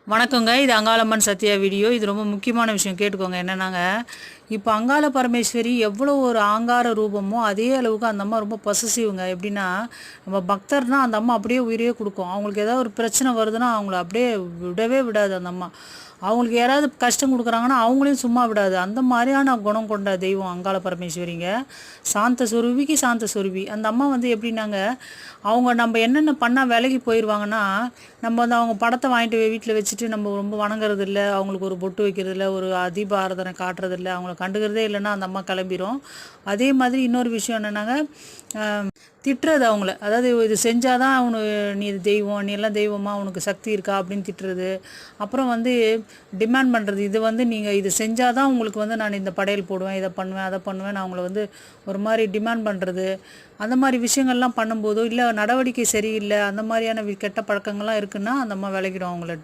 வணக்கங்க. இது அங்காளம்மன் சத்யா வீடியோ. இது ரொம்ப முக்கியமான விஷயம் கேட்டுக்கோங்க. என்னன்னாங்க, இப்போ அங்காள பரமேஸ்வரி எவ்வளோ ஒரு ஆங்கார ரூபமோ, அதே அளவுக்கு அந்த அம்மா ரொம்ப பொசசிவ்ங்க. எப்படின்னா, நம்ம பக்தர்னா அந்த அம்மா அப்படியே உயிரையே குடுக்கும். அவங்களுக்கு ஏதாவது ஒரு பிரச்சனை வருதுன்னா, அவங்கள அப்படியே விடவே விடாது அந்த அம்மா. அவங்களுக்கு யாராவது கஷ்டம் குடுக்குறாங்கன்னா, அவங்களையும் சும்மா விடாது. அந்த மாரியான குணம் கொண்ட தெய்வம் அங்காள பரமேஸ்வரிங்க. சாந்த சொரூபிக்கு சாந்த சொரூபி. அந்த அம்மா வந்து எப்படின்னாங்க, அவங்க நம்ம என்னென்ன பண்ணா விலகி போயிருவாங்கன்னா, நம்ம வந்து அவங்க படத்த வாங்கிட்டு போய் வீட்ல வச்சுட்டு நம்ம ரொம்ப வணங்குறதில்ல, அவங்களுக்கு ஒரு பொட்டு வைக்கிறதில்ல, ஒரு தீப ஆராதனை காட்டுறதில்ல, அவங்கள கண்டுக்கிறதே இல்லன்னா அந்த அம்மா கிளம்பிரும். அதே மாதிரி இன்னொரு விஷயம் என்னன்னாங்க, அ திட்டுறது அவங்கள. அதாவது இது செஞ்சா தான் நீ இது தெய்வம், நீ எல்லாம் தெய்வமா? உனக்கு சக்தி இருக்கா? அப்படின்னு திட்டுறது. அப்புறம் வந்து டிமாண்ட் பண்ணுறது. இது வந்து நீங்க இது செஞ்சா தான் உங்களுக்கு வந்து நான் இந்த படையல் போடுவேன், இத பண்ணுவேன், அத பண்ணுவேன். அவங்கள வந்து ஒரு மாரி டிமாண்ட் பண்ணுறது. அந்த மாரி விஷயங்கள்லாம் பண்ணும்போதோ, இல்ல நடவடிக்கை சரியில்ல, அந்த மாரியான கெட்ட பழக்கங்கள்லாம் இருக்குன்னா, அந்த அம்மா விலகிடும் அவங்கள